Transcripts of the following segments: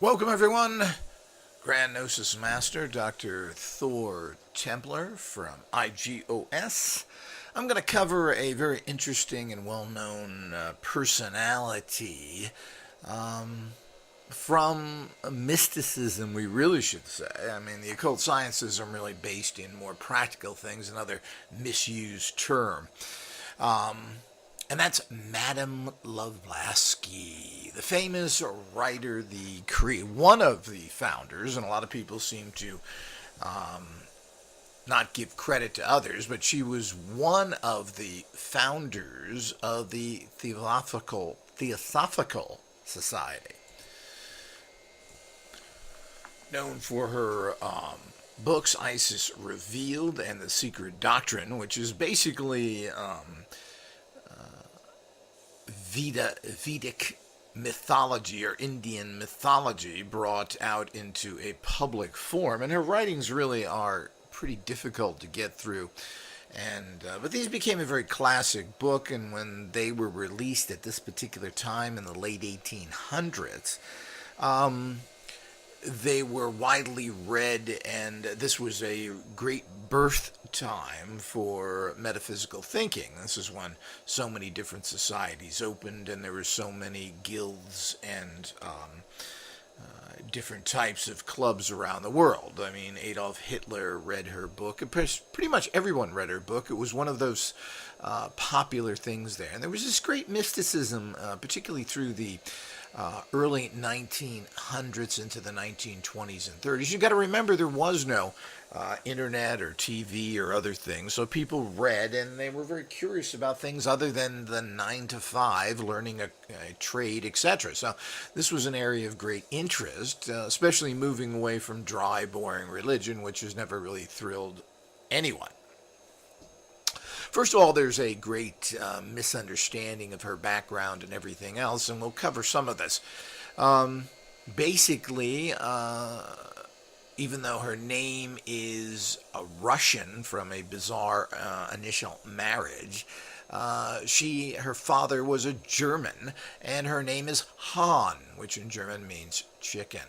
Welcome, everyone. Grand Gnosis Master Dr. Thor Templar from IGOS. I'm going to cover a very interesting and well known personality from mysticism, we really should say. I mean, the occult sciences are really based in more practical things, another misused term. Um, and that's Madame Blavatsky, the famous writer, one of the founders, and a lot of people seem to um, not give credit to others, but she was one of the founders of the Theosophical Society, known for her books Isis Revealed and The Secret Doctrine, which is basically Vedic mythology or Indian mythology brought out into a public form. And her writings really are pretty difficult to get through. But these became a very classic book, and when they were released at this particular time in the late 1800s, they were widely read, and this was a great birth time for metaphysical thinking. This is when so many different societies opened, and there were so many guilds and different types of clubs around the world. I mean, Adolf Hitler read her book. Pretty much everyone read her book. It was one of those popular things there. And there was this great mysticism, particularly through the early 1900s into the 1920s and 30s. You've got to remember there was no internet or TV or other things, so people read and they were very curious about things other than the 9 to 5, learning a trade, etc. So this was an area of great interest, especially moving away from dry, boring religion, which has never really thrilled anyone. First of all, there's a great misunderstanding of her background and everything else, and we'll cover some of this. Basically, even though her name is a Russian from a bizarre initial marriage, her father was a German, and her name is Han, which in German means chicken.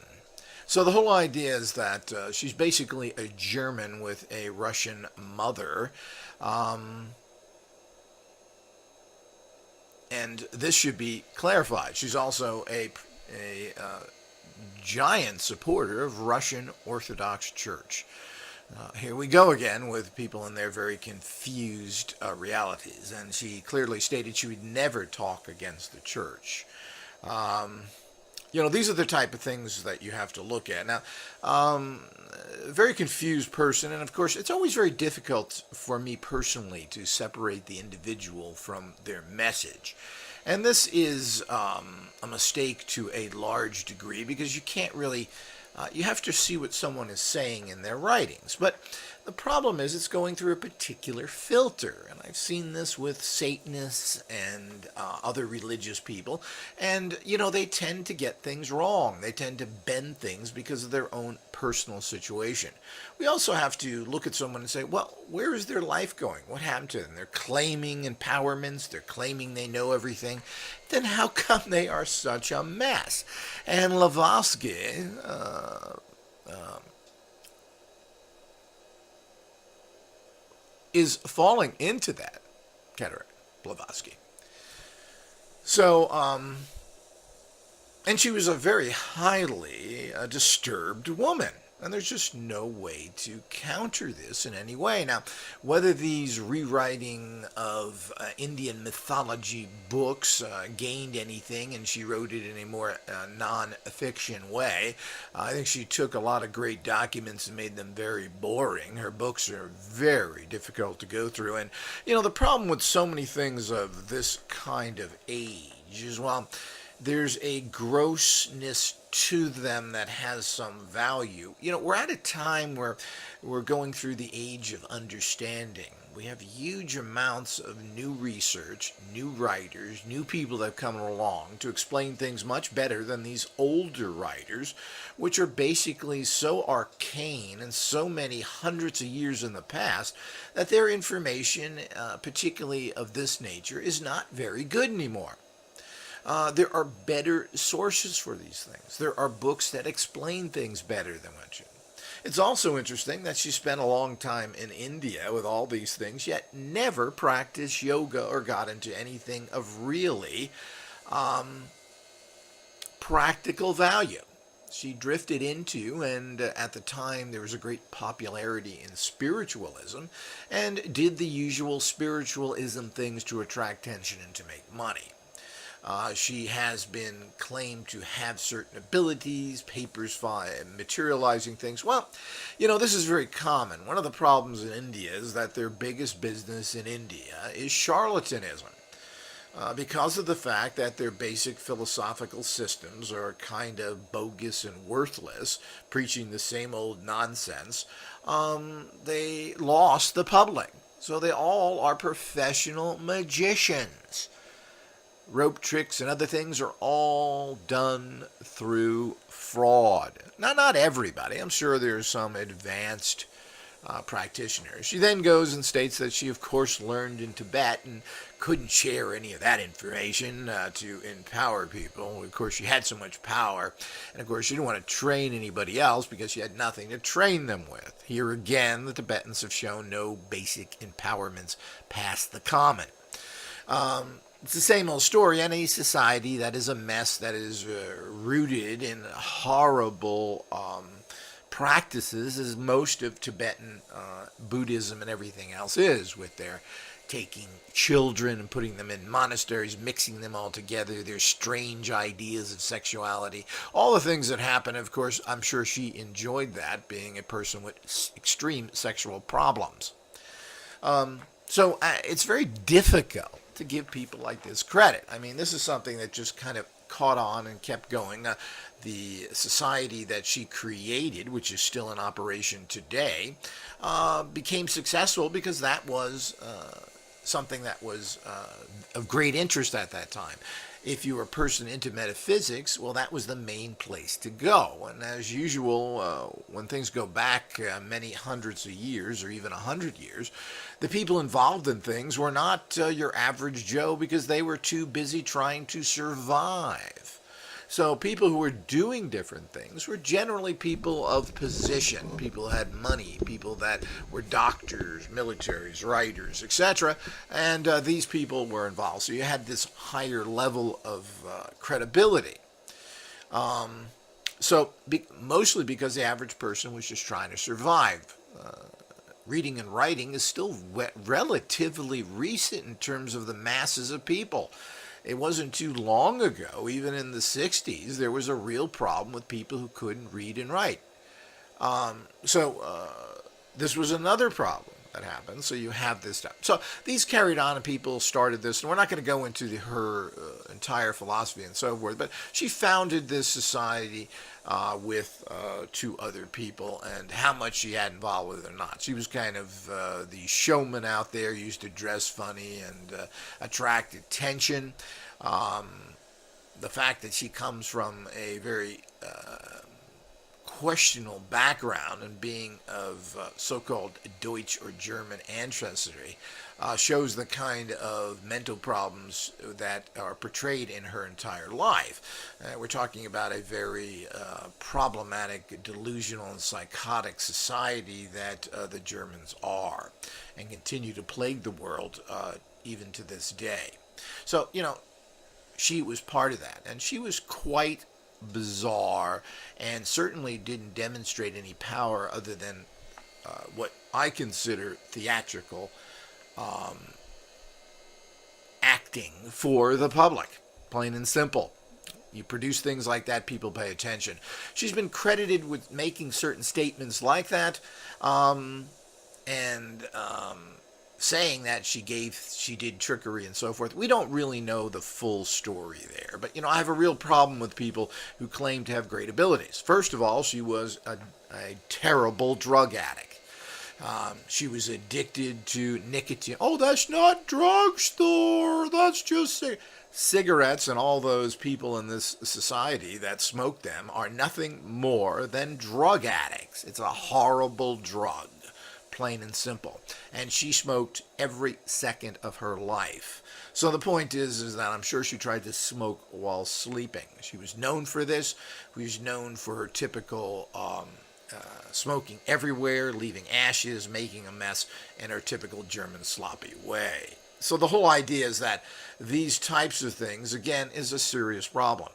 So the whole idea is that she's basically a German with a Russian mother. And this should be clarified. She's also a giant supporter of Russian Orthodox Church. Here we go again with people in their very confused realities. And she clearly stated she would never talk against the church. These are the type of things that you have to look at. Now, a very confused person, and of course, it's always very difficult for me personally to separate the individual from their message. And this is a mistake to a large degree because you can't really, you have to see what someone is saying in their writings. But the problem is it's going through a particular filter, and I've seen this with Satanists and other religious people, and they tend to get things wrong. They tend to bend things because of their own personal situation. We also have to look at someone and say, well, where is their life going? What happened to them? They're claiming empowerments, they're claiming they know everything. Then how come they are such a mess? And Blavatsky is falling into that category, Blavatsky. So, and she was a very highly disturbed woman. And there's just no way to counter this in any way. Now, whether these rewriting of Indian mythology books gained anything, and she wrote it in a more non-fiction way, I think she took a lot of great documents and made them very boring. Her books are very difficult to go through. And, the problem with so many things of this kind of age is, well, there's a grossness to them that has some value. We're at a time where we're going through the age of understanding. We have huge amounts of new research, new writers, new people that have come along to explain things much better than these older writers, which are basically so arcane and so many hundreds of years in the past that their information, particularly of this nature, is not very good anymore. There are better sources for these things. There are books that explain things better than what you. It's also interesting that she spent a long time in India with all these things, yet never practiced yoga or got into anything of really practical value. She drifted into, and at the time there was a great popularity in spiritualism, and did the usual spiritualism things to attract attention and to make money. She has been claimed to have certain abilities, papers materializing things. Well, this is very common. One of the problems in India is that their biggest business in India is charlatanism. Because of the fact that their basic philosophical systems are kind of bogus and worthless, preaching the same old nonsense, they lost the public. So they all are professional magicians. Rope tricks and other things are all done through fraud. Now, not everybody. I'm sure there's some advanced practitioners. She then goes and states that she, of course, learned in Tibet and couldn't share any of that information to empower people. Of course, she had so much power, and of course, she didn't want to train anybody else because she had nothing to train them with. Here again, the Tibetans have shown no basic empowerments past the common. It's the same old story. Any society that is a mess, that is rooted in horrible practices, as most of Tibetan Buddhism and everything else is, with their taking children and putting them in monasteries, mixing them all together, their strange ideas of sexuality, all the things that happen. Of course, I'm sure she enjoyed that, being a person with extreme sexual problems. So it's very difficult to give people like this credit. I mean, this is something that just kind of caught on and kept going. The society that she created, which is still in operation today, became successful because that was something that was of great interest at that time. If you were a person into metaphysics, well, that was the main place to go. And as usual, when things go back many hundreds of years or even 100 years, the people involved in things were not your average Joe because they were too busy trying to survive. So people who were doing different things were generally people of position, people who had money, people that were doctors, militaries, writers, etc. And these people were involved. So you had this higher level of credibility. Mostly because the average person was just trying to survive. Reading and writing is still relatively recent in terms of the masses of people. It wasn't too long ago, even in the 60s, there was a real problem with people who couldn't read and write. This was another problem that happened. So you have this stuff. So these carried on, and people started this. And we're not going to go into her entire philosophy and so forth, but she founded this society with two other people, and how much she had involved with it or not. She was kind of the showman out there, used to dress funny and attract attention. The fact that she comes from a very questionable background and being of so-called Deutsch or German ancestry shows the kind of mental problems that are portrayed in her entire life. We're talking about a very problematic, delusional, and psychotic society that the Germans are and continue to plague the world even to this day. So, she was part of that, and she was quite bizarre and certainly didn't demonstrate any power other than what I consider theatrical acting for the public, plain and simple. You produce things like that, people pay attention. She's been credited with making certain statements like that, and saying that she did trickery and so forth. We don't really know the full story there. But, I have a real problem with people who claim to have great abilities. First of all, she was a terrible drug addict. She was addicted to nicotine. Oh, that's not drugstore. That's just cigarettes, and all those people in this society that smoke them are nothing more than drug addicts. It's a horrible drug, plain and simple. and she smoked every second of her life. So the point is that I'm sure she tried to smoke while sleeping. She was known for this. She was known for her typical smoking everywhere, leaving ashes, making a mess, in her typical German sloppy way. So the whole idea is that these types of things, again, is a serious problem.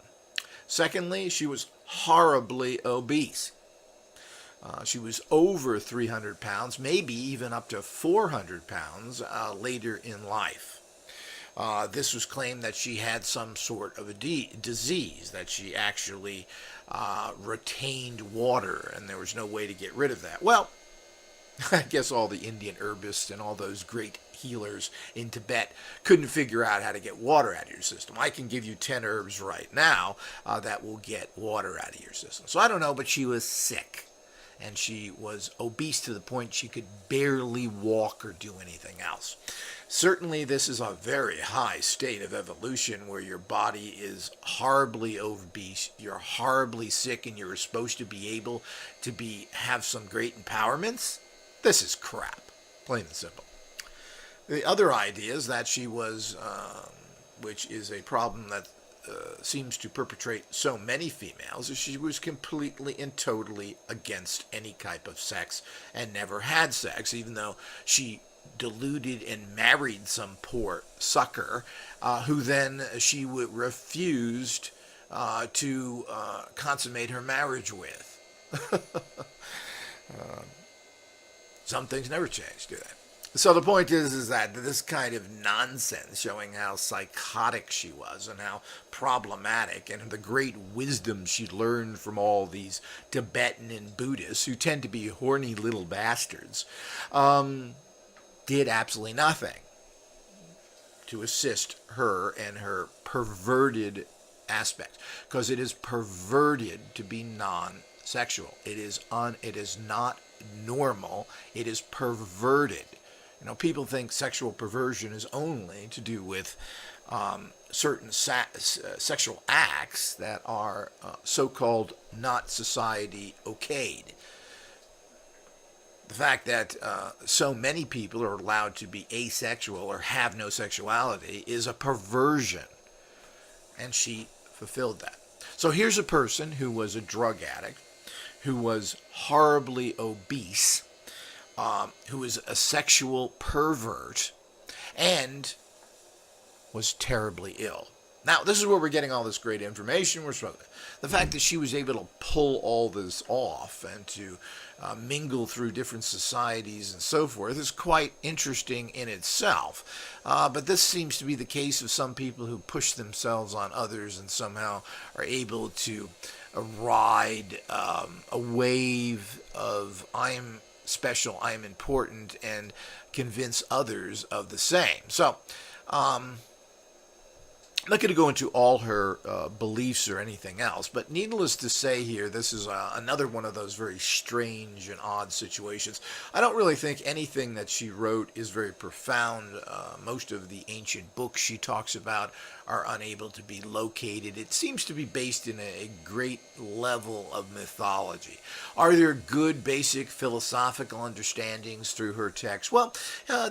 Secondly, she was horribly obese. She was over 300 pounds, maybe even up to 400 pounds later in life. This was claimed that she had some sort of a disease, that she actually retained water, and there was no way to get rid of that. Well, I guess all the Indian herbists and all those great healers in Tibet couldn't figure out how to get water out of your system. I can give you 10 herbs right now that will get water out of your system. So I don't know, but she was sick. And she was obese to the point she could barely walk or do anything else. Certainly, this is a very high state of evolution where your body is horribly obese, you're horribly sick, and you're supposed to be able to have some great empowerments. This is crap, plain and simple. The other idea is that she was, which is a problem that seems to perpetrate so many females, is she was completely and totally against any type of sex and never had sex, even though she deluded and married some poor sucker who then she refused to consummate her marriage with. Some things never change, do they? So the point is that this kind of nonsense, showing how psychotic she was and how problematic and the great wisdom she learned from all these Tibetan and Buddhists, who tend to be horny little bastards, did absolutely nothing to assist her and her perverted aspect, because it is perverted to be non-sexual. It is not normal. It is perverted. You know, people think sexual perversion is only to do with certain sexual acts that are so-called not society okayed. The fact that so many people are allowed to be asexual or have no sexuality is a perversion, and she fulfilled that. So here's a person who was a drug addict, who was horribly obese, who was a sexual pervert, and was terribly ill. Now, this is where we're getting all this great information. The fact that she was able to pull all this off and to mingle through different societies and so forth is quite interesting in itself. But this seems to be the case of some people who push themselves on others and somehow are able to ride a wave of I'm special, I'm important, and convince others of the same. So, I'm not going to go into all her beliefs or anything else, but needless to say here, this is another one of those very strange and odd situations. I don't really think anything that she wrote is very profound. Most of the ancient books she talks about are unable to be located. It seems to be based in a great level of mythology. Are there good basic philosophical understandings through her text? Well,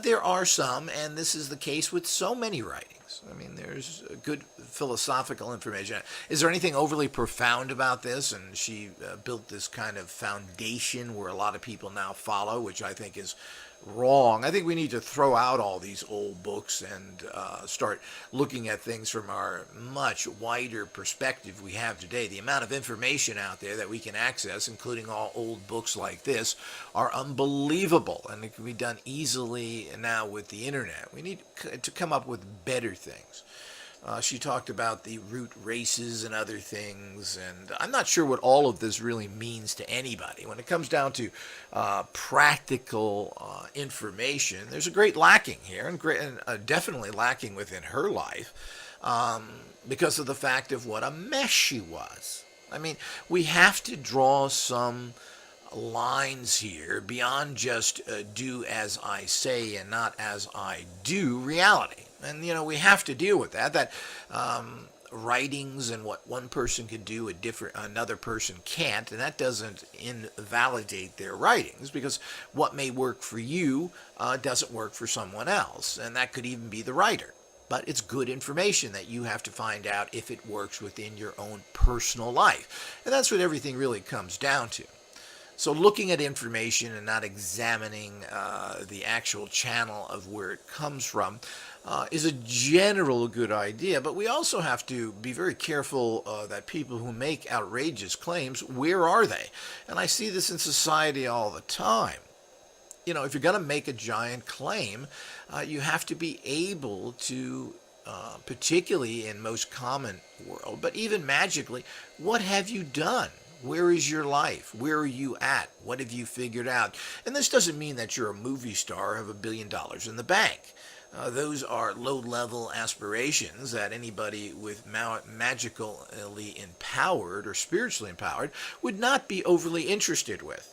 there are some, and this is the case with so many writings. I mean, there's good philosophical information. Is there anything overly profound about this? And she built this kind of foundation where a lot of people now follow, which I think is wrong. I think we need to throw out all these old books and start looking at things from our much wider perspective we have today. The amount of information out there that we can access, including all old books like this, are unbelievable, and it can be done easily now with the internet. We need to come up with better things. She talked about the root races and other things, and I'm not sure what all of this really means to anybody. When it comes down to practical information, there's a great lacking here, and definitely lacking within her life, because of the fact of what a mess she was. I mean, we have to draw some lines here beyond just do as I say and not as I do reality. And, we have to deal with that writings and what one person can do another person can't, and that doesn't invalidate their writings, because what may work for you doesn't work for someone else, and that could even be the writer. But it's good information that you have to find out if it works within your own personal life, and that's what everything really comes down to. So looking at information and not examining the actual channel of where it comes from is a general good idea, but we also have to be very careful that people who make outrageous claims, where are they? And I see this in society all the time. You know, if you're going to make a giant claim, you have to be able to, particularly in most common world, but even magically, what have you done? Where is your life? Where are you at? What have you figured out? And this doesn't mean that you're a movie star or have $1 billion in the bank. Those are low-level aspirations that anybody with magically empowered or spiritually empowered would not be overly interested with,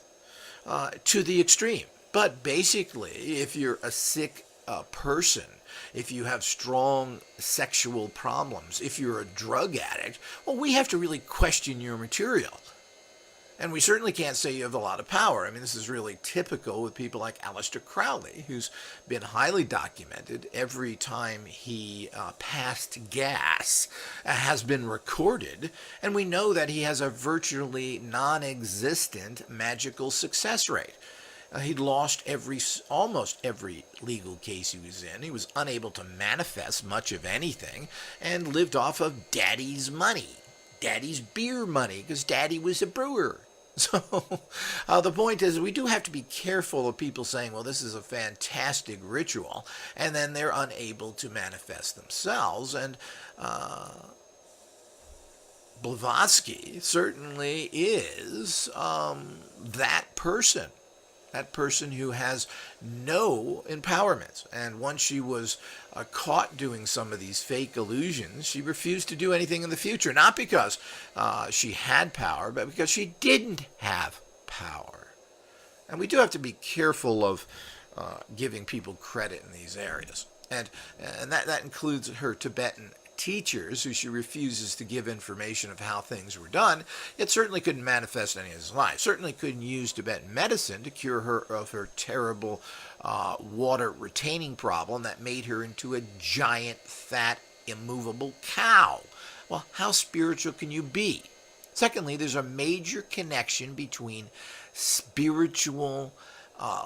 to the extreme. But basically, if you're a sick person, if you have strong sexual problems, if you're a drug addict, well, we have to really question your material. And we certainly can't say you have a lot of power. I mean, this is really typical with people like Aleister Crowley, who's been highly documented. Every time he passed gas has been recorded, and we know that he has a virtually non-existent magical success rate. He'd lost almost every legal case he was in. He was unable to manifest much of anything and lived off of Daddy's money, Daddy's beer money, because Daddy was a brewer. So the point is, we do have to be careful of people saying, well, this is a fantastic ritual, and then they're unable to manifest themselves. And Blavatsky certainly is that person. That person who has no empowerment. And once she was caught doing some of these fake illusions, she refused to do anything in the future. Not because she had power, but because she didn't have power. And we do have to be careful of giving people credit in these areas. And that includes her Tibetan teachers, who she refuses to give information of how things were done. It certainly couldn't manifest any of his life. Certainly couldn't use Tibetan medicine to cure her of her terrible water retaining problem that made her into a giant, fat, immovable cow. Well, how spiritual can you be? Secondly, there's a major connection between spiritual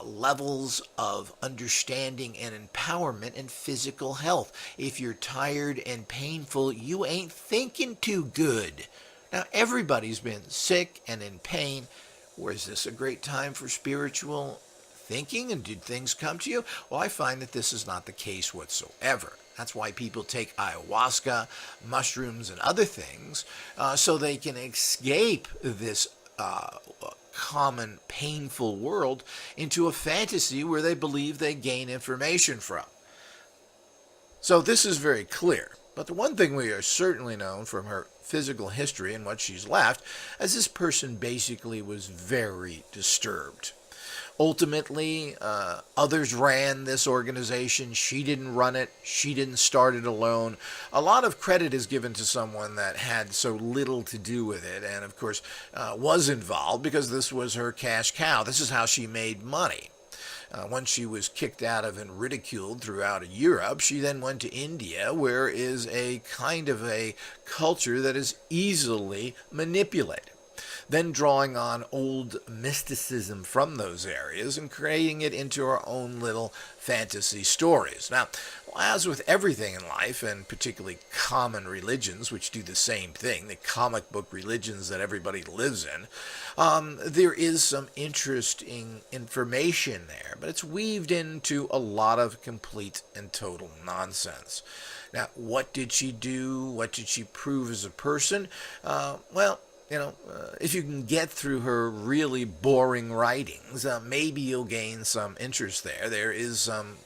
levels of understanding and empowerment and physical health. If you're tired and painful, you ain't thinking too good. Now, everybody's been sick and in pain. Or is this a great time for spiritual thinking, and did things come to you? Well, I find that this is not the case whatsoever. That's why people take ayahuasca, mushrooms, and other things, so they can escape this common painful world into a fantasy where they believe they gain information from. So this is very clear. But the one thing we are certainly known from her physical history and what she's left, as this person basically was very disturbed. Ultimately, others ran this organization. She didn't run it. She didn't start it alone. A lot of credit is given to someone that had so little to do with it, and of course was involved, because this was her cash cow. This is how she made money. Once she was kicked out of and ridiculed throughout Europe, she then went to India, where is a kind of a culture that is easily manipulated. Then drawing on old mysticism from those areas and creating it into our own little fantasy stories. Now, as with everything in life, and particularly common religions, which do the same thing, the comic book religions that everybody lives in, there is some interesting information there, but it's weaved into a lot of complete and total nonsense. Now, what did she do? What did she prove as a person? If you can get through her really boring writings, maybe you'll gain some interest there. There is some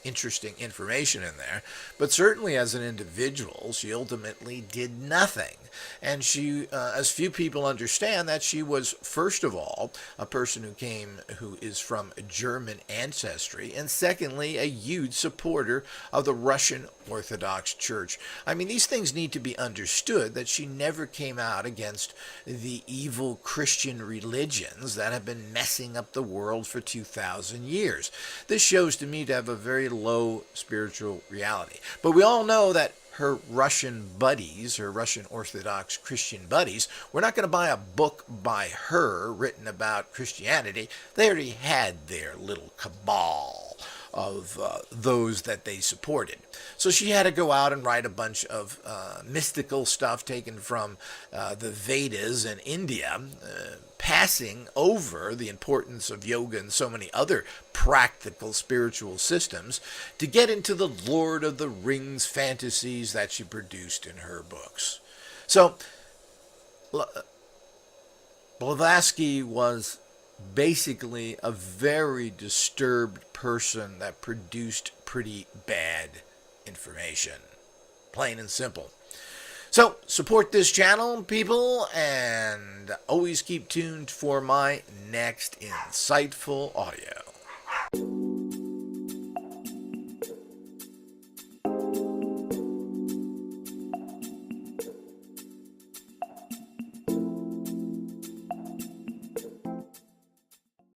interesting information in there, but certainly as an individual, she ultimately did nothing. And she, as few people understand, that she was, first of all, a person who is from German ancestry, and secondly, a huge supporter of the Russian Orthodox Church. I mean, these things need to be understood, that she never came out against the evil Christian religions that have been messing up the world for 2,000 years. This shows to me to have a very low spiritual reality. But we all know that her Russian buddies, her Russian Orthodox Christian buddies, were not going to buy a book by her written about Christianity. They already had their little cabal of those that they supported. So she had to go out and write a bunch of mystical stuff taken from the Vedas in India, passing over the importance of yoga and so many other practical spiritual systems to get into the Lord of the Rings fantasies that she produced in her books. So Blavatsky was basically a very disturbed person that produced pretty bad information. Plain and simple. So, support this channel, people, and always keep tuned for my next insightful audio.